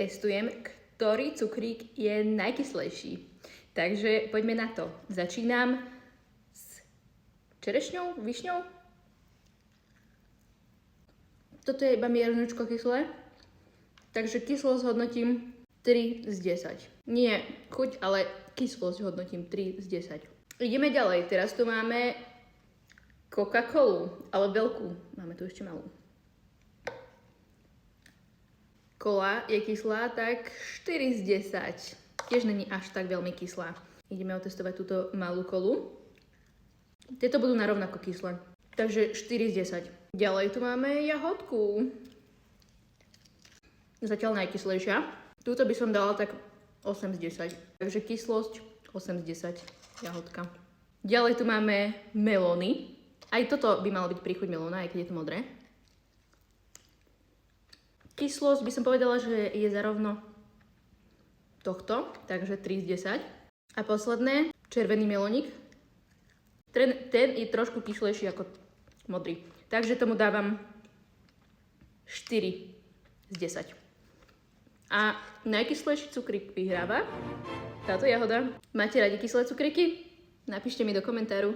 Testujem, ktorý cukrík je najkyslejší. Takže poďme na to. Začínam s čerešňou, višňou. Toto je iba miernučko kyslé. Takže kyslosť hodnotím 3 z 10. Nie chuť, ale kyslosť hodnotím 3 z 10. Ideme ďalej. Teraz tu máme Coca-Colu, ale veľkú. Máme tu ešte malú. Kola je kyslá, tak 4 z 10. Tiež není až tak veľmi kyslá. Ideme otestovať túto malú kolu. Tieto budú narovnako kyslé. Takže 4 z 10. Ďalej tu máme jahodku. Zatiaľ najkyslejšia. Túto by som dala tak 8 z 10. Takže kyslosť 8 z 10. Jahodka. Ďalej tu máme melóny. Aj toto by malo byť príchuť melóna, aj keď je to modré. Kyslosť by som povedala, že je zarovno tohto, takže 3 z 10. A posledné, červený melónik. Ten je trošku kyslejší ako modrý. Takže tomu dávam 4 z 10. A najkyslejší cukrík vyhráva táto jahoda. Máte radi kyslé cukríky? Napíšte mi do komentáru.